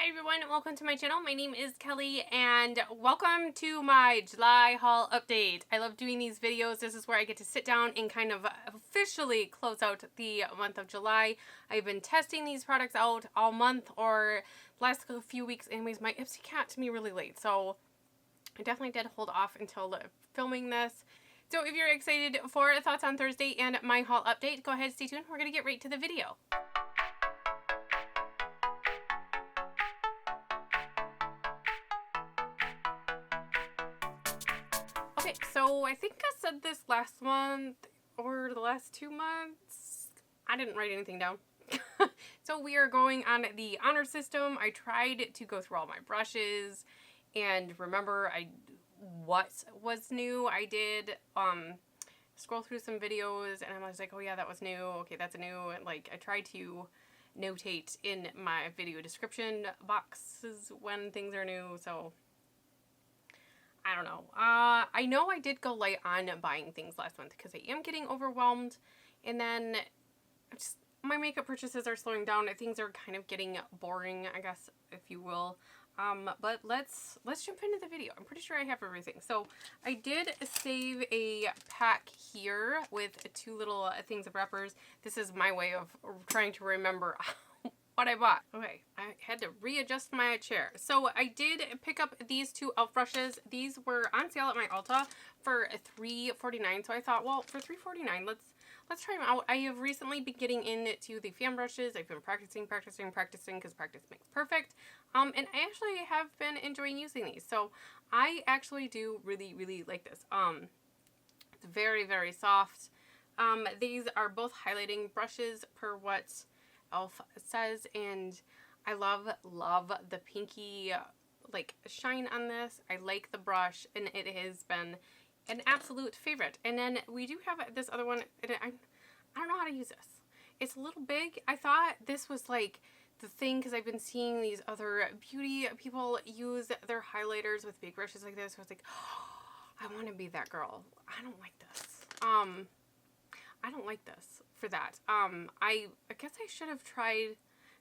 everyone, welcome to my channel. My name is Kelly and welcome to my July haul update. I love doing these videos. This is where I get to sit down and kind of officially close out the month of July. I've been testing these products out all month or the last few weeks anyways. My Ipsy cat to me really late, so I definitely did hold off until filming this. So if you're excited for Thoughts on Thursday and my haul update, go ahead and stay tuned. We're going to get right to the video. Okay, so I think I said this last month or the last 2 months. I didn't write anything down. So we are going on the honor system. I tried to go through all my brushes and remember what was new. I did scroll through some videos and I was like, oh yeah, that was new. Okay, that's new. And like I tried to notate in my video description boxes when things are new, so I don't know. I know I did go light on buying things last month because I am getting overwhelmed, and then just my makeup purchases are slowing down. Things are kind of getting boring, I guess, if you will. But let's jump into the video. I'm pretty sure I have everything. So I did save a pack here with 2 little things of wrappers. This is my way of trying to remember what I bought. Okay, I had to readjust my chair. So I did pick up these 2 e.l.f. brushes. These were on sale at my Ulta for $3.49. So I thought, well, for $3.49, let's try them out. I have recently been getting into the fan brushes. I've been practicing because practice makes perfect. And I actually have been enjoying using these. So I actually do really like this. It's very, very soft. These are both highlighting brushes per what e.l.f. says, and I love the pinky like shine on this. I like the brush and it has been an absolute favorite. And then we do have this other one, and I don't know how to use this. It's a little big. I thought this was like the thing because I've been seeing these other beauty people use their highlighters with big brushes like this. So I was like, oh, I want to be that girl. I don't like this. I don't like this for that. I guess I should have tried.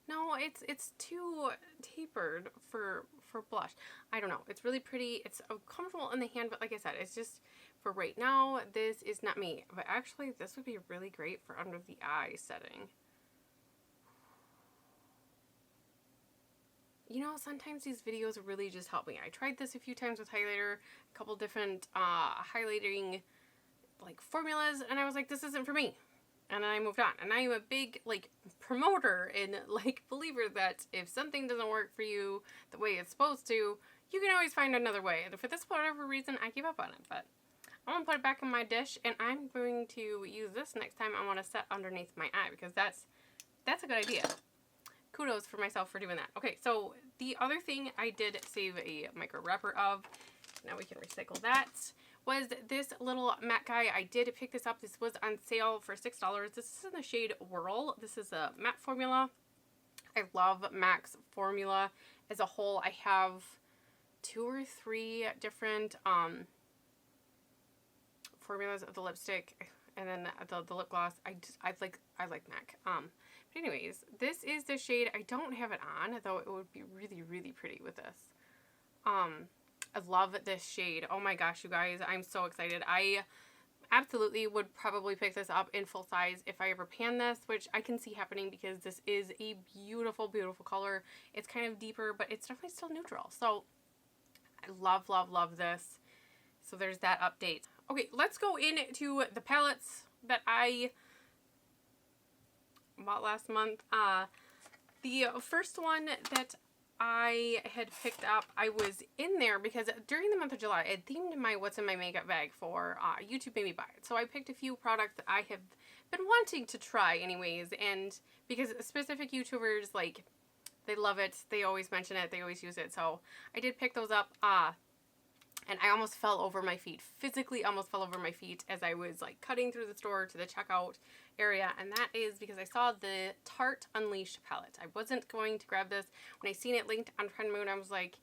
No, it's too tapered for blush. I don't know. It's really pretty. It's comfortable in the hand, but like I said, it's just for right now. This is not me. But actually, this would be really great for under the eye setting. You know, sometimes these videos really just help me. I tried this a few times with highlighter, a couple different highlighting like formulas, and I was like, this isn't for me. And then I moved on. And I am a big like promoter and like believer that if something doesn't work for you the way it's supposed to, you can always find another way. And for this whatever reason, I gave up on it. But I'm gonna put it back in my dish, and I'm going to use this next time I want to set underneath my eye, because that's a good idea. Kudos for myself for doing that. Okay, so the other thing I did save a micro wrapper of, now we can recycle that, was this little matte guy. I did pick this up. This was on sale for $6. This is in the shade Whirl. This is a matte formula. I love MAC's formula as a whole. I have 2 or 3 different formulas of the lipstick and then the lip gloss. I like MAC. But anyways, this is the shade. I don't have it on, though it would be really pretty with this. I love this shade. Oh my gosh, you guys, I'm so excited. I absolutely would probably pick this up in full size if I ever pan this, which I can see happening because this is a beautiful color. It's kind of deeper, but it's definitely still neutral. So I love this. So there's that update. Okay, let's go into the palettes that I bought last month. The first one that I had picked up, I was in there because during the month of July, I themed my What's in My Makeup bag for YouTube Made Me Buy It. So I picked a few products that I have been wanting to try anyways, and because specific YouTubers, like, they love it, they always mention it, they always use it, so I did pick those up, and I almost fell over my feet, physically almost fell over my feet as I was like cutting through the store to the checkout area, and that is because I saw the Tarte Unleashed palette. I wasn't going to grab this. When I seen it linked on Trend Moon, I was like,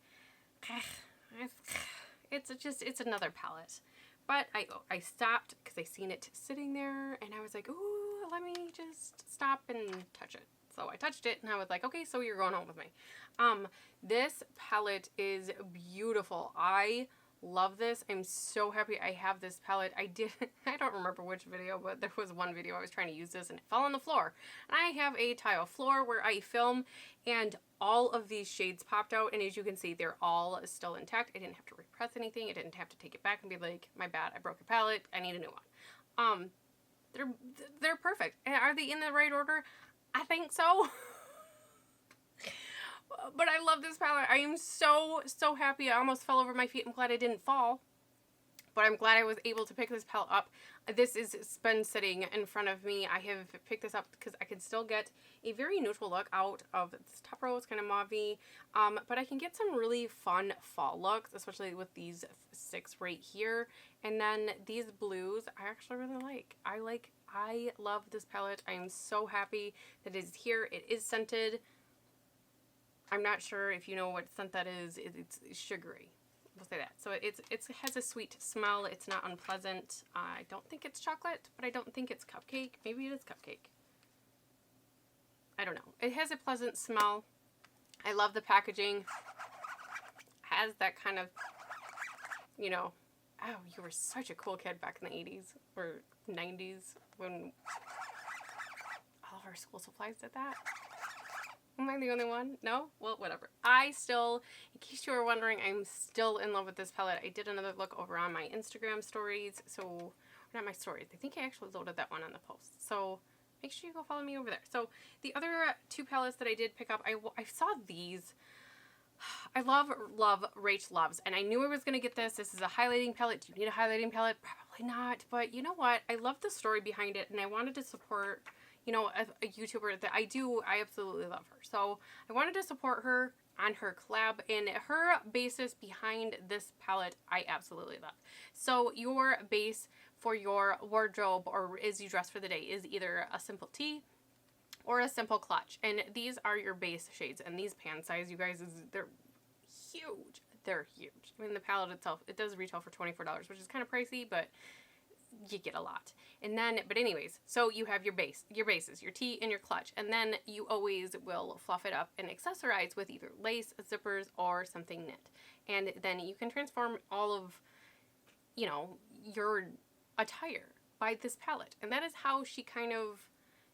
it's another palette. But I stopped because I seen it sitting there, and I was like, ooh, let me just stop and touch it. So I touched it and I was like, okay, so you're going home with me. This palette is beautiful. I love this. I'm so happy I have this palette. I don't remember which video, but there was one video I was trying to use this and it fell on the floor. And I have a tile floor where I film, and all of these shades popped out, and as you can see, they're all still intact. I didn't have to repress anything. I didn't have to take it back and be like, my bad, I broke a palette, I need a new one. They're perfect. And are they in the right order? I think so. But I love this palette. I am so happy. I almost fell over my feet. I'm glad I didn't fall. But I'm glad I was able to pick this palette up. This has been sitting in front of me. I have picked this up because I can still get a very neutral look out of this top row. It's kind of mauve-y. But I can get some really fun fall looks, especially with these 6 right here. And then these blues, I actually really like. I love this palette. I am so happy that it is here. It is scented. I'm not sure if you know what scent that is. It's sugary. We'll say that. So it has a sweet smell. It's not unpleasant. I don't think it's chocolate, but I don't think it's cupcake. Maybe it is cupcake. I don't know. It has a pleasant smell. I love the packaging. Has that kind of, you know, oh, you were such a cool kid back in the 80s or 90s when all of our school supplies did that. Am I the only one? No? Well, whatever. I still, in case you were wondering, I'm still in love with this palette. I did another look over on my Instagram stories. So, not my stories. I think I actually loaded that one on the post. So, make sure you go follow me over there. So, the other 2 palettes that I did pick up, I saw these. I love Rach Loves. And I knew I was going to get this. This is a highlighting palette. Do you need a highlighting palette? Probably not. But you know what? I love the story behind it. And I wanted to support, you know, a YouTuber that I absolutely love her. So I wanted to support her on her collab, and her basis behind this palette I absolutely love. So your base for your wardrobe or as you dress for the day is either a simple tee or a simple clutch. And these are your base shades, and these pan size, you guys, they're huge. They're huge. I mean, the palette itself, it does retail for $24, which is kind of pricey, but you get a lot. And then, but anyways, so you have your bases, your tee and your clutch, and then you always will fluff it up and accessorize with either lace, zippers, or something knit. And then you can transform all of, you know, your attire by this palette. And that is how she kind of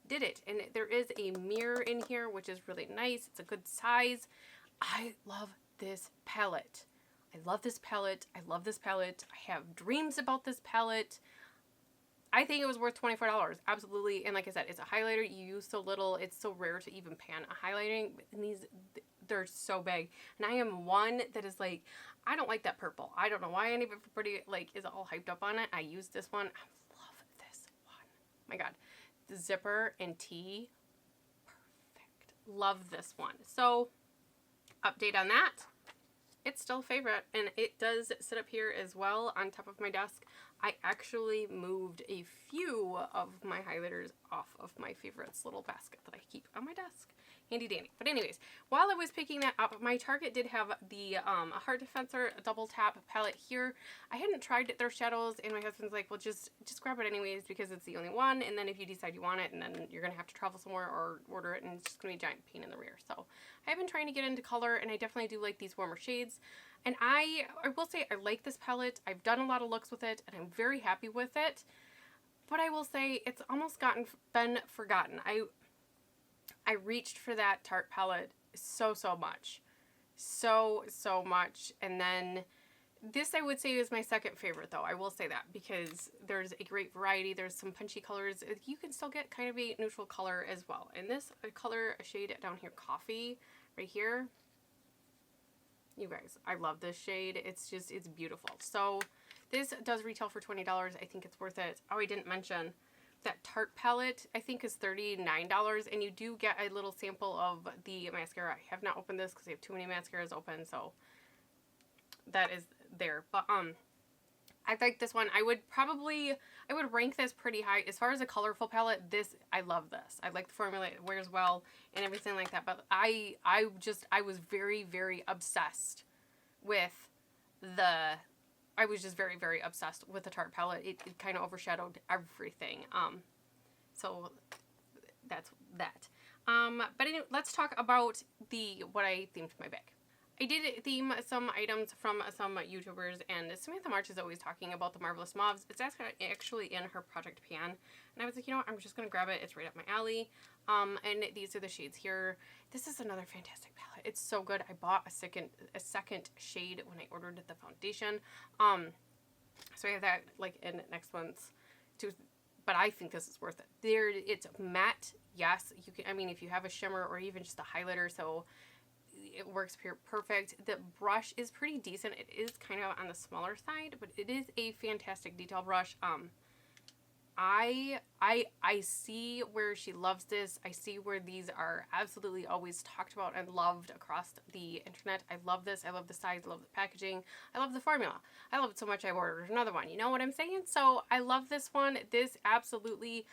did it. And there is a mirror in here, which is really nice. It's a good size. I love this palette. I love this palette. I love this palette. I have dreams about this palette. I think it was worth $24. Absolutely. And like I said, it's a highlighter. You use so little. It's so rare to even pan a highlighting. And these, they're so big. And I am one that is like, I don't like that purple. I don't know why anybody like is all hyped up on it. I use this one. I love this one. My God. The zipper and tee. Perfect. Love this one. So, update on that. It's still a favorite, and it does sit up here as well on top of my desk. I actually moved a few of my highlighters off of my favorites little basket that I keep on my desk. Handy dandy. But anyways, while I was picking that up, my Target did have the Heart Defensor Double Tap palette here. I hadn't tried their shadows, and my husband's like, well, just grab it anyways because it's the only one, and then if you decide you want it, and then you're going to have to travel somewhere or order it, and it's just going to be a giant pain in the rear. So I've been trying to get into color, and I definitely do like these warmer shades. And I will say I like this palette. I've done a lot of looks with it, and I'm very happy with it. But I will say it's almost been forgotten. I reached for that Tarte palette so much. So much. And then this I would say is my second favorite though. I will say that because there's a great variety. There's some punchy colors. You can still get kind of a neutral color as well. And this color, a shade down here, coffee, right here. You guys, I love this shade. It's beautiful. So this does retail for $20. I think it's worth it. Oh, I didn't mention that Tarte palette, I think, is $39, and you do get a little sample of the mascara. I have not opened this because I have too many mascaras open, so that is there. But I like this one. I would rank this pretty high. As far as a colorful palette, I love this. I like the formula. It wears well and everything like that. But I was very, very obsessed with I was just very, very obsessed with the Tarte palette. It kind of overshadowed everything. So that's that. But anyway, let's talk about what I themed my bag. I did theme some items from some YouTubers, and Samantha March is always talking about the Marvelous Mauves. It's actually in her project pan, and I was like, you know what, I'm just going to grab it. It's right up my alley. And these are the shades here. This is another fantastic palette. It's so good. I bought a second shade when I ordered the foundation. So I have that like in next month's too, but I think this is worth it. It's matte. Yes, you can. I mean, if you have a shimmer or even just a highlighter, so it works perfect. The brush is pretty decent. It is kind of on the smaller side, but it is a fantastic detail brush. I see where she loves this. I see where these are absolutely always talked about and loved across the internet. I love this. I love the size. I love the packaging. I love the formula. I love it so much I ordered another one. You know what I'm saying? So I love this one. This absolutely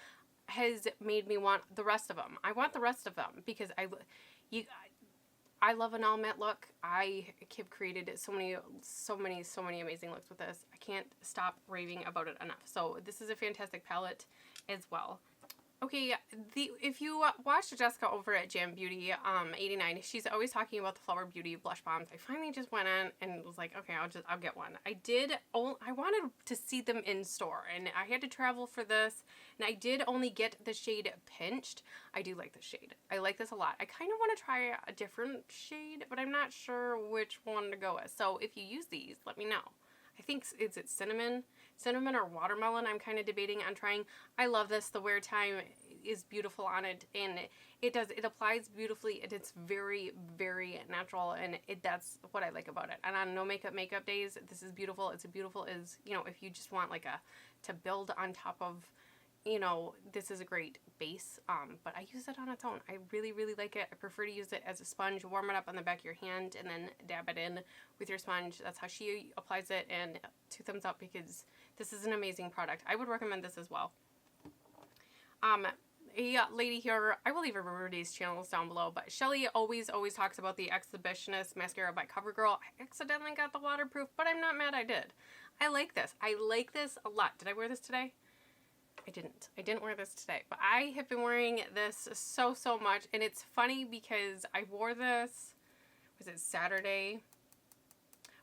has made me want the rest of them. I want the rest of them because I love an all matte look. I have created so many amazing looks with this. I can't stop raving about it enough. So this is a fantastic palette as well. Okay, if you watched Jessica over at Jam Beauty 89, she's always talking about the Flower Beauty blush bombs. I finally just went on and was like, okay, I'll get one. I wanted to see them in store, and I had to travel for this, and I did only get the shade Pinched. I do like this shade. I like this a lot. I kind of want to try a different shade, but I'm not sure which one to go with. So if you use these, let me know. I think, is it cinnamon or watermelon? I'm kind of debating on trying. I love this. The wear time is beautiful on it, and it applies beautifully, and it's very, very natural, and that's what I like about it. And on no makeup days, this is beautiful. It's beautiful as, you know, if you just want like to build on top of, you know, this is a great base, but I use it on its own. I really, really like it. I prefer to use it as a sponge, warm it up on the back of your hand, and then dab it in with your sponge. That's how she applies it, and 2 thumbs up because this is an amazing product. I would recommend this as well. A lady here, I will leave everybody's channels down below, but Shelly always talks about the Exhibitionist Mascara by CoverGirl. I accidentally got the waterproof, but I'm not mad I did. I like this. I like this a lot. Did I wear this today? I didn't wear this today, but I have been wearing this so much, and it's funny because I wore this, was it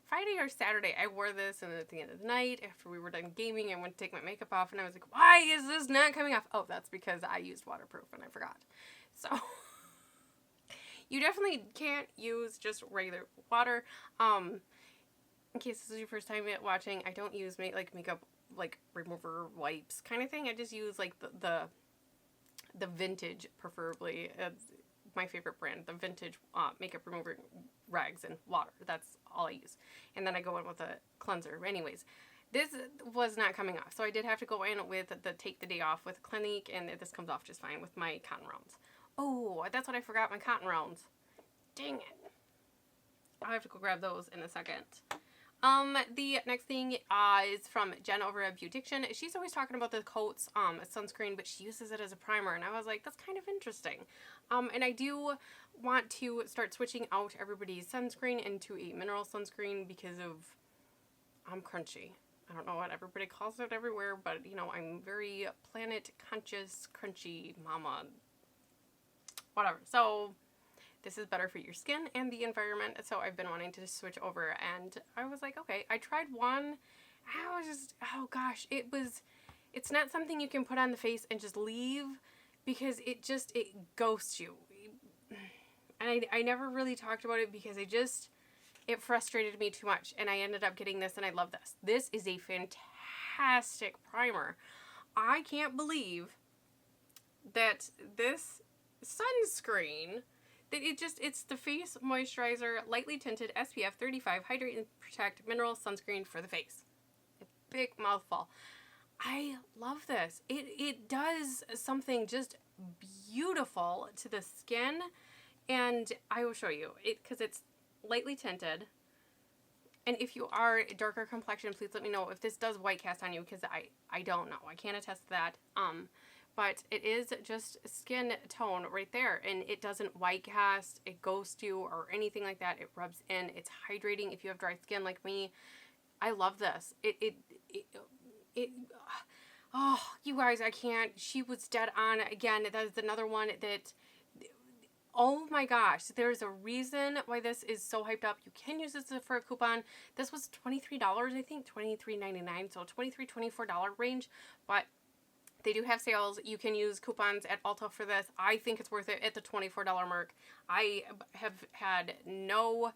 Friday or Saturday? I wore this, and at the end of the night, after we were done gaming, I went to take my makeup off, and I was like, why is this not coming off? Oh, that's because I used waterproof, and I forgot. So, you definitely can't use just regular water. In case this is your first time watching, I don't use makeup like remover wipes kind of thing. I just use like the vintage, preferably. My favorite brand, the vintage makeup remover rags and water. That's all I use. And then I go in with a cleanser. Anyways, this was not coming off, so I did have to go in with the Take the Day Off with Clinique, and this comes off just fine with my cotton rounds. Oh, that's what I forgot, my cotton rounds. Dang it. I'll have to go grab those in a second. The next thing is from Jen over at Beautiction. She's always talking about the Coats sunscreen, but she uses it as a primer, and I was like, that's kind of interesting. And I do want to start switching out everybody's sunscreen into a mineral sunscreen because of I'm crunchy. I don't know what everybody calls it everywhere, but you know, I'm very planet conscious, crunchy mama, whatever. So this is better for your skin and the environment, so I've been wanting to switch over, and I was like, okay. I tried one. I was just, oh gosh, it's not something you can put on the face and just leave, because it ghosts you. And I never really talked about it because it frustrated me too much, and I ended up getting this, and I love this. This is a fantastic primer. I can't believe that this sunscreen, that it's the face moisturizer, lightly tinted SPF 35 hydrate and protect mineral sunscreen for the face. A big mouthful. I love this. It does something just beautiful to the skin, and I will show you it because it's lightly tinted. And if you are a darker complexion, please let me know if this does white cast on you, because I don't know. I can't attest to that. But it is just skin tone right there, and it doesn't white cast, it ghosts you, or anything like that. It rubs in. It's hydrating if you have dry skin like me. I love this. Oh, you guys, I can't. She was dead on. Again, that is another one that Oh my gosh, there's a reason why this is so hyped up. You can use this for a coupon. This was $23, I think, $23.99, so $23, $24 range, but they do have sales. You can use coupons at Ulta for this. I think it's worth it at the $24 mark. I have had no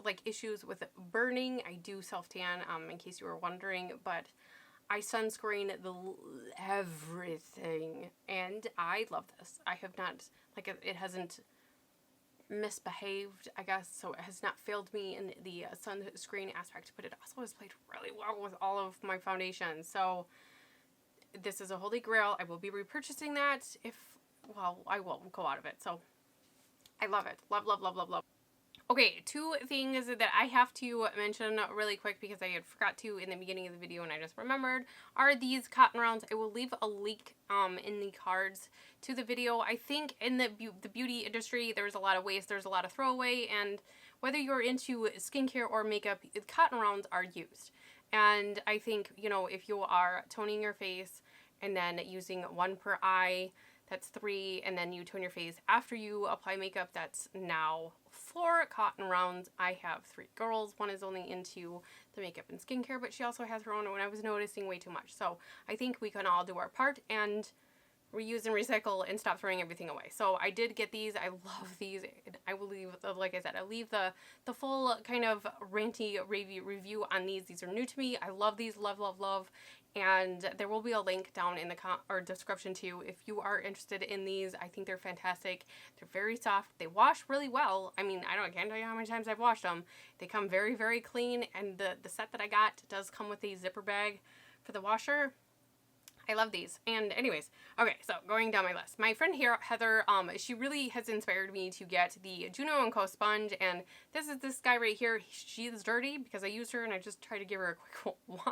like issues with burning. I do self-tan, in case you were wondering, but I sunscreen everything, and I love this. I have not, like, it hasn't misbehaved, I guess, so it has not failed me in the sunscreen aspect, but it also has played really well with all of my foundations, so this is a holy grail. I will be repurchasing that if, well, I won't go out of it, so I love it. Love, love, love, love, love. Okay, two things that I have to mention really quick because I had forgot to in the beginning of the video and I just remembered are these cotton rounds. I will leave a link in the cards to the video. I think in the beauty industry there's a lot of waste, there's a lot of throwaway, and whether you're into skincare or makeup, cotton rounds are used. And I think, you know, if you are toning your face and then using one per eye, that's 3, and then you tone your face after you apply makeup, that's now 4 cotton rounds. I have 3 girls. One is only into the makeup and skincare, but she also has her own, and I was noticing way too much. So I think we can all do our part and reuse and recycle and stop throwing everything away. So I did get these. I love these. I will leave, like I said, I leave the full kind of ranty review on these. These are new to me. I love these. Love, love, love. And there will be a link down in the description too if you are interested in these. I think they're fantastic. They're very soft. They wash really well. I mean, I can't tell you how many times I've washed them. They come very, very clean, and the set that I got does come with a zipper bag for the washer. I love these. And anyways, okay, so going down my list. My friend here, Heather, she really has inspired me to get the Juno & Co. sponge, and this is this guy right here. She is dirty because I used her and I just tried to give her a quick wash.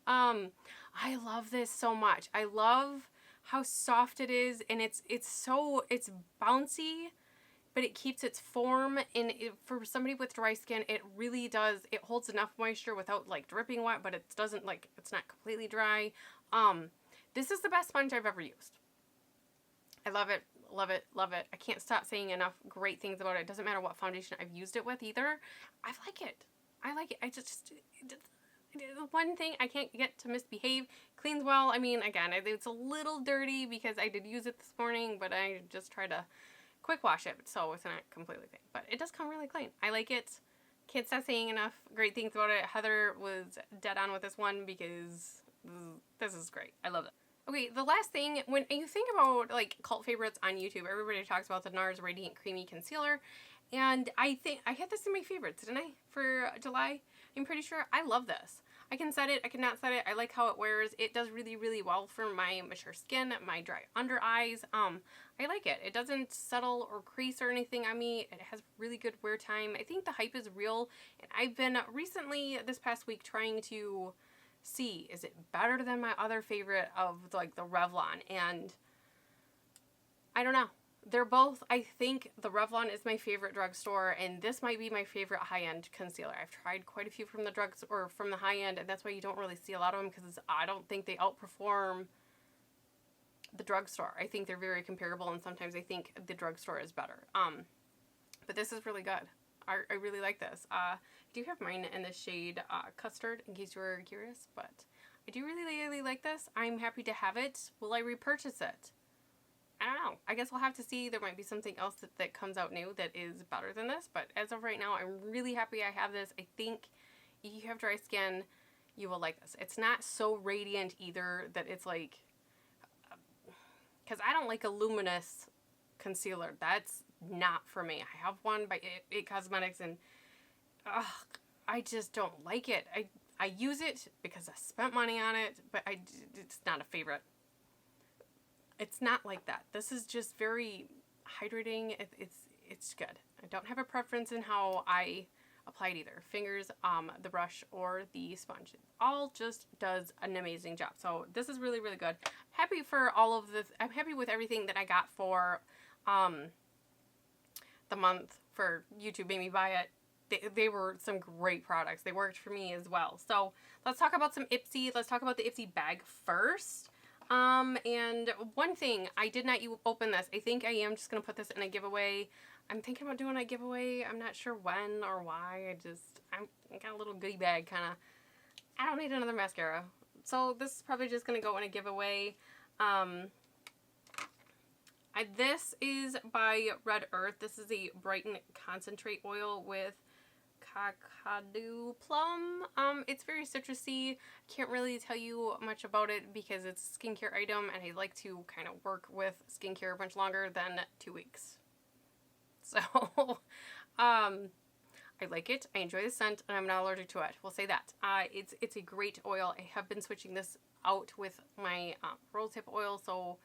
I love this so much. I love how soft it is, and it's bouncy, but it keeps its form, and for somebody with dry skin, it really does, it holds enough moisture without like dripping wet, but it doesn't, like, it's not completely dry. This is the best sponge I've ever used. I love it, love it, love it. I can't stop saying enough great things about it. It doesn't matter what foundation I've used it with either. I like it. I like it. The one thing I can't get to misbehave. Cleans well. I mean, again, it's a little dirty because I did use it this morning, but I just tried to quick wash it, so it's not completely clean. But it does come really clean. I like it. Can't stop saying enough great things about it. Heather was dead on with this one because this is great. I love it. Okay, the last thing, when you think about like cult favorites on YouTube, everybody talks about the NARS Radiant Creamy Concealer, and I think I had this in my favorites, didn't I, for July? I'm pretty sure. I love this. I can set it, I cannot set it. I like how it wears. It does really, really well for my mature skin, my dry under eyes. I like it. It doesn't settle or crease or anything on me. It has really good wear time. I think the hype is real, and I've been recently, this past week, trying to see, is it better than my other favorite of like the Revlon? And I don't know. They're both, I think the Revlon is my favorite drugstore, and this might be my favorite high-end concealer. I've tried quite a few from the drugs or from the high-end, and that's why you don't really see a lot of them, because I don't think they outperform the drugstore. I think they're very comparable, and sometimes I think the drugstore is better. But this is really good. I really like this. I do have mine in the shade Custard, in case you were curious, but I do really, really like this. I'm happy to have it. Will I repurchase it? I don't know. I guess we'll have to see. There might be something else that comes out new that is better than this, but as of right now, I'm really happy I have this. I think if you have dry skin, you will like this. It's not so radiant either that it's like, because I don't like a luminous concealer. That's not for me. I have one by It Cosmetics, and I just don't like it. I use it because I spent money on it, but it's not a favorite. It's not like that. This is just very hydrating. It's good. I don't have a preference in how I apply it either. Fingers, the brush, or the sponge. It all just does an amazing job. So this is really, really good. Happy for all of this. I'm happy with everything that I got for the month for YouTube made me buy it. They were some great products. They worked for me as well. So let's talk about some Ipsy. Let's talk about the Ipsy bag first. And one thing, I did not open this. I think I am just going to put this in a giveaway. I'm thinking about doing a giveaway. I'm not sure when or why. I got a little goodie bag kind of. I don't need another mascara. So this is probably just going to go in a giveaway. This is by Red Earth. This is a Brighten concentrate oil with Kakadu plum. It's very citrusy. Can't really tell you much about it because it's a skincare item and I like to kind of work with skincare much longer than 2 weeks. So, I like it. I enjoy the scent and I'm not allergic to it. We'll say that. It's a great oil. I have been switching this out with my rosehip oil. So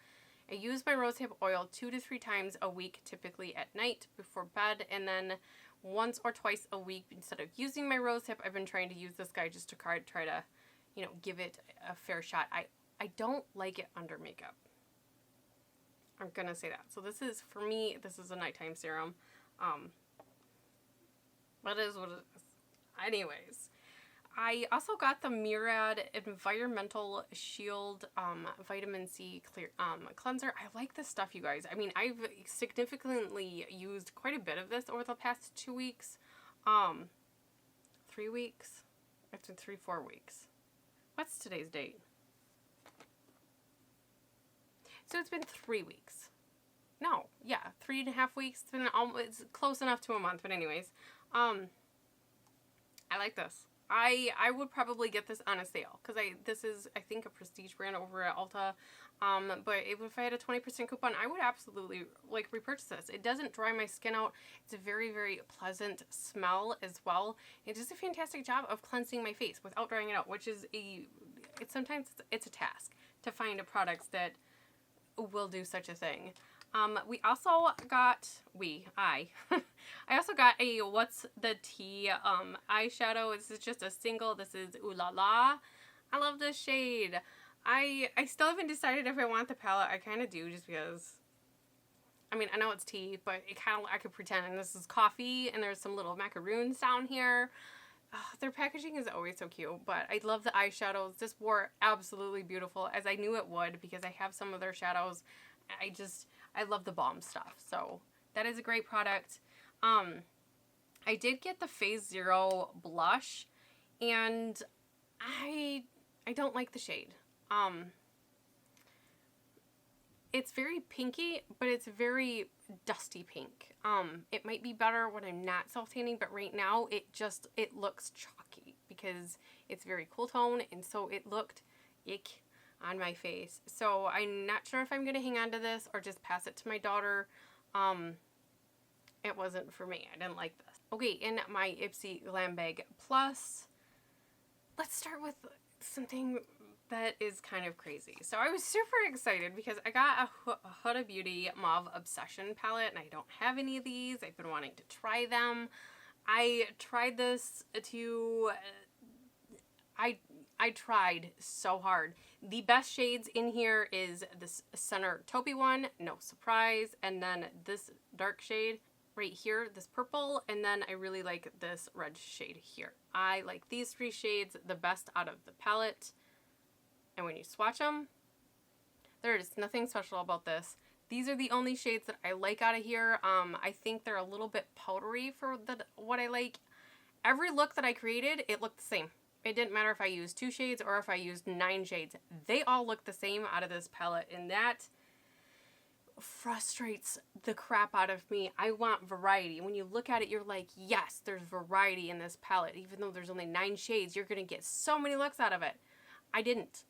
I use my rosehip oil 2 to 3 times a week, typically at night before bed, and then once or twice a week instead of using my rosehip, I've been trying to use this guy just to try to, you know, give it a fair shot. I don't like it under makeup. I'm gonna say that. So this is, for me, this is a nighttime serum. That is what it is. Anyways, I also got the Murad Environmental Shield Vitamin C Clear Cleanser. I like this stuff, you guys. I mean, I've significantly used quite a bit of this over the past 2 weeks. 3 weeks? It's been 4 weeks. What's today's date? So it's been 3 weeks. No, yeah, 3.5 weeks. It's been it's close enough to a month, but anyways. I like this. I would probably get this on a sale because this is, I think, a prestige brand over at Ulta. But if I had a 20% coupon, I would absolutely like repurchase this. It doesn't dry my skin out. It's a very, very pleasant smell as well. It does a fantastic job of cleansing my face without drying it out, which is sometimes it's a task to find a product that will do such a thing. We also got, I also got a What's the Tea eyeshadow. This is just a single. This is Ooh La La. I love this shade. I still haven't decided if I want the palette. I kind of do just because, I mean, I know it's tea, but it kind of, I could pretend. And this is coffee, and there's some little macaroons down here. Their packaging is always so cute, but I love the eyeshadows. This wore absolutely beautiful, as I knew it would, because I have some of their shadows. I love the Balm stuff, so that is a great product. I did get the Phase Zero blush, and I don't like the shade. It's very pinky, but it's very dusty pink. It might be better when I'm not self-tanning, but right now it looks chalky because it's very cool tone, and so it looked ick on my face. So I'm not sure if I'm going to hang on to this or just pass it to my daughter. It wasn't for me. I didn't like this. Okay, in my Ipsy Glam Bag Plus, let's start with something that is kind of crazy. So I was super excited because I got a Huda Beauty Mauve Obsession palette, and I don't have any of these. I've been wanting to try them. I tried this to... I tried so hard. The best shades in here is this center taupey one, no surprise, and then this dark shade right here, this purple, and then I really like this red shade here. I like these 3 shades the best out of the palette, and when you swatch them, there is nothing special about this. These are the only shades that I like out of here. I think they're a little bit powdery for what I like. Every look that I created, it looked the same. It didn't matter if I used 2 shades or if I used 9 shades. They all look the same out of this palette, and that frustrates the crap out of me. I want variety. When you look at it, you're like, yes, there's variety in this palette. Even though there's only 9 shades, you're going to get so many looks out of it. I didn't.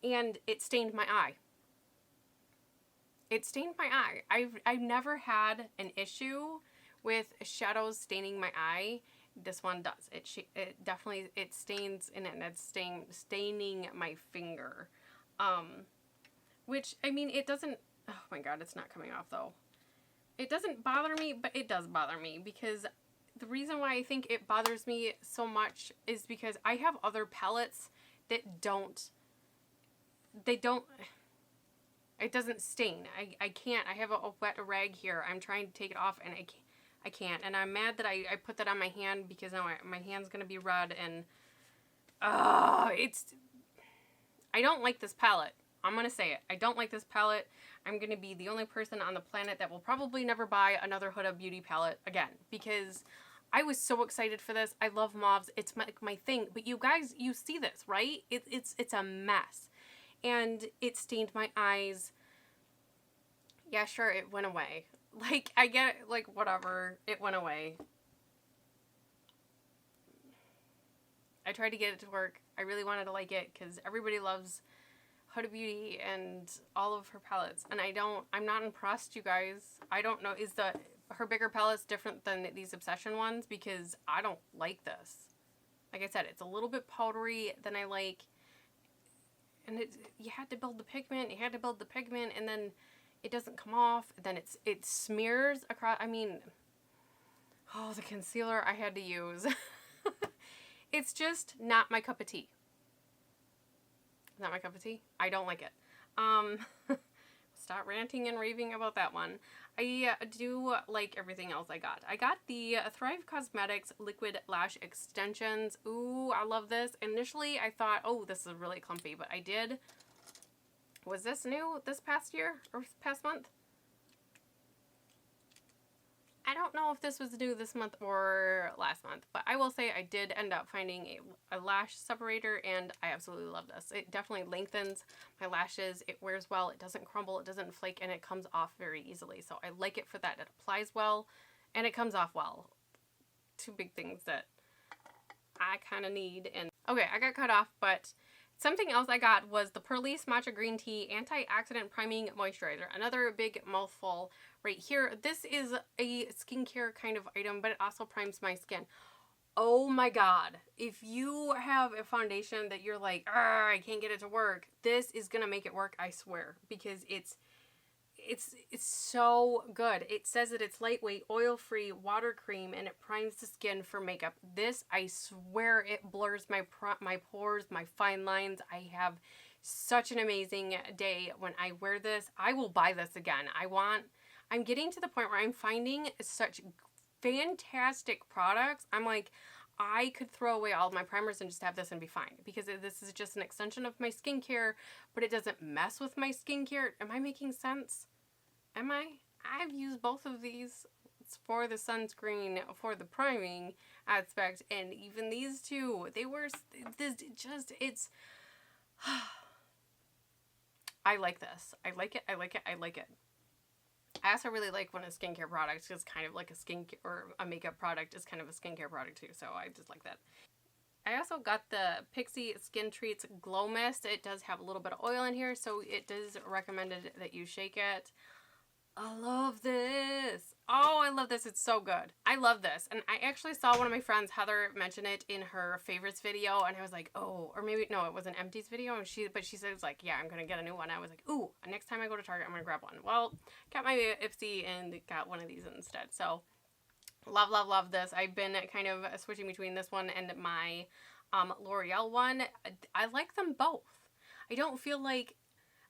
And it stained my eye. It stained my eye. I've never had an issue with shadows staining my eye. This one does. It definitely, it stains in it, and it's staining my finger. Which, I mean, it doesn't, oh my god, it's not coming off though. It doesn't bother me, but it does bother me because the reason why I think it bothers me so much is because I have other palettes that it doesn't stain. I can't. I have a wet rag here. I'm trying to take it off and I can't. And I'm mad that I put that on my hand because now my hand's going to be red and I don't like this palette. I'm going to say it. I don't like this palette. I'm going to be the only person on the planet that will probably never buy another Huda Beauty palette again, because I was so excited for this. I love mauves. It's my thing. But you guys, you see this, right? It's a mess. And it stained my eyes. Yeah, sure, it went away. Like, I get it, like, whatever. It went away. I tried to get it to work. I really wanted to like it because everybody loves Huda Beauty and all of her palettes. And I'm not impressed, you guys. I don't know, is her bigger palettes different than these Obsession ones? Because I don't like this. Like I said, it's a little bit powdery than I like. And you had to build the pigment, and then it doesn't come off. Then it smears across. I mean, oh, the concealer I had to use. It's just not my cup of tea. Not my cup of tea. I don't like it. Stop ranting and raving about that one. I do like everything else I got. I got the Thrive Cosmetics Liquid Lash Extensions. Ooh, I love this. Initially, I thought, oh, this is really clumpy, but I did. Was this new this past year or past month? I don't know if this was new this month or last month, but I will say I did end up finding a lash separator, and I absolutely love this. It definitely lengthens my lashes. It wears well. It doesn't crumble. It doesn't flake, and it comes off very easily. So I like it for that. It applies well, and it comes off well. Two big things that I kind of need. And okay, I got cut off, but something else I got was the Purlisse Matcha Green Tea Antioxidant Priming Moisturizer. Another big mouthful right here. This is a skincare kind of item, but it also primes my skin. Oh my god. If you have a foundation that you're like, I can't get it to work, this is going to make it work, I swear. Because it's so good. It says that it's lightweight, oil-free, water cream, and it primes the skin for makeup. This, I swear, it blurs my pores, my fine lines. I have such an amazing day when I wear this. I will buy this again. I'm getting to the point where I'm finding such fantastic products. I'm like, I could throw away all of my primers and just have this and be fine, because this is just an extension of my skincare, but it doesn't mess with my skincare. Am I making sense? Am I? I've used both of these for the sunscreen, for the priming aspect, and even these two, they were, it's, I like this. I like it. I like it. I like it. I also really like when a skincare product is kind of like a skincare, or a makeup product is kind of a skincare product too, so I just like that. I also got the Pixi Skin Treats Glow Mist. It does have a little bit of oil in here, so it is recommended that you shake it. I love this. Oh, I love this. It's so good. I love this. And I actually saw one of my friends, Heather, mention it in her favorites video, and I was like, oh, or maybe, no, it was an empties video, and she said, it's like, yeah, I'm going to get a new one. I was like, ooh, next time I go to Target, I'm going to grab one. Well, got my Ipsy and got one of these instead. So, love, love, love this. I've been kind of switching between this one and my L'Oreal one. I like them both. I don't feel like,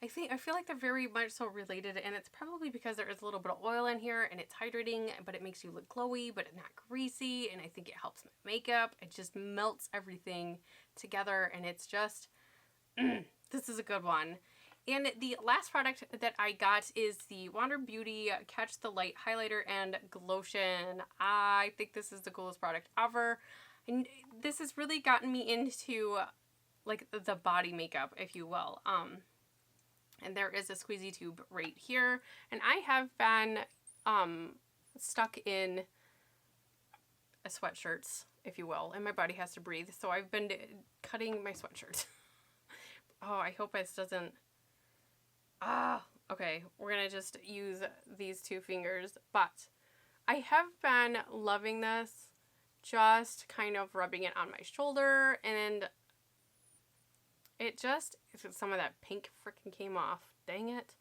I feel like they're very much so related, and it's probably because there is a little bit of oil in here, and it's hydrating, but it makes you look glowy, but not greasy, and I think it helps my makeup. It just melts everything together, and it's just, this is a good one. And the last product that I got is the Wander Beauty Catch the Light Highlighter and Glotion. I think this is the coolest product ever, and this has really gotten me into, like, the body makeup, if you will. And there is a squeezy tube right here. And I have been stuck in a sweatshirts, if you will, and my body has to breathe. So I've been cutting my sweatshirt. Oh, I hope this doesn't... okay, we're going to just use these two fingers. But I have been loving this, just kind of rubbing it on my shoulder, and some of that pink freaking came off. Dang it.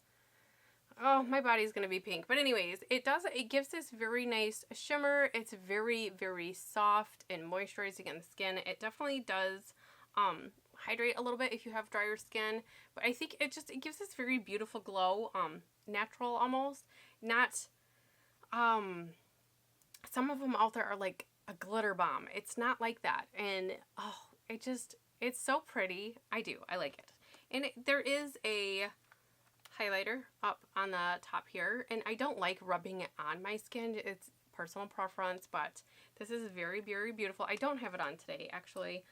Oh, my body's going to be pink. But anyways, it gives this very nice shimmer. It's very, very soft and moisturizing in the skin. It definitely does hydrate a little bit if you have drier skin. But I think it gives this very beautiful glow. Natural almost. Not, some of them out there are like a glitter bomb. It's not like that. And, oh, it's so pretty. I like it. And there is a highlighter up on the top here, and I don't like rubbing it on my skin. It's personal preference, but this is very, very beautiful. I don't have it on today, actually.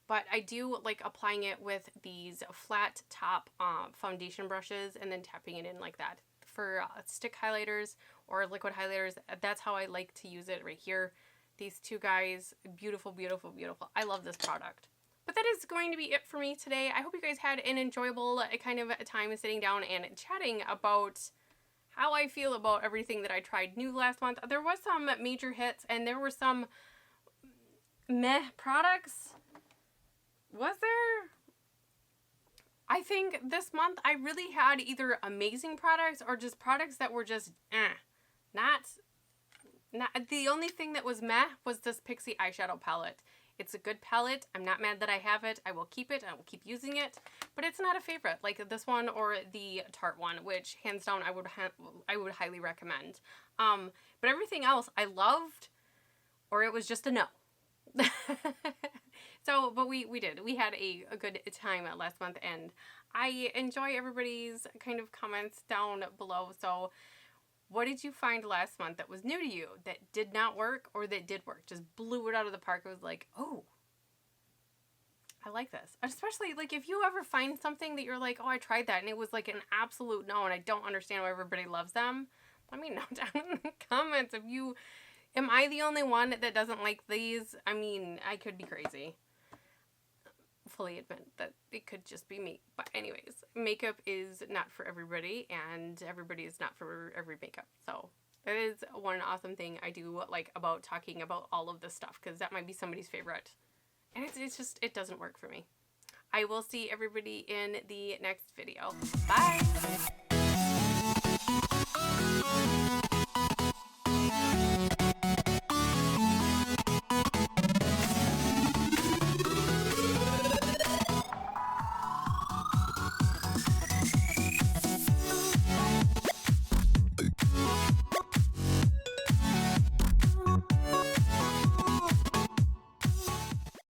But I do like applying it with these flat top foundation brushes and then tapping it in like that. For stick highlighters or liquid highlighters, that's how I like to use it right here. These two guys, beautiful, beautiful, beautiful. I love this product. But that is going to be it for me today. I hope you guys had an enjoyable kind of time sitting down and chatting about how I feel about everything that I tried new last month. There was some major hits and there were some meh products. Was there? I think this month I really had either amazing products or just products that were just not the only thing that was meh was this Pixie eyeshadow palette. It's a good palette. I'm not mad that I have it. I will keep it. I will keep using it. But it's not a favorite like this one or the Tarte one, which hands down I would highly recommend. But everything else I loved, or it was just a no. So, but we did. We had a good time last month, and I enjoy everybody's kind of comments down below. So, what did you find last month that was new to you, that did not work, or that did work? Just blew it out of the park. It was like, oh, I like this. Especially, like, if you ever find something that you're like, oh, I tried that, and it was like an absolute no, and I don't understand why everybody loves them, let me know down in the comments. If you, am I the only one that doesn't like these? I mean, I could be crazy. Fully admit that it could just be me. But anyways, makeup is not for everybody, and everybody is not for every makeup. So that is one awesome thing I do like about talking about all of this stuff, because that might be somebody's favorite. And it's just, it doesn't work for me. I will see everybody in the next video. Bye!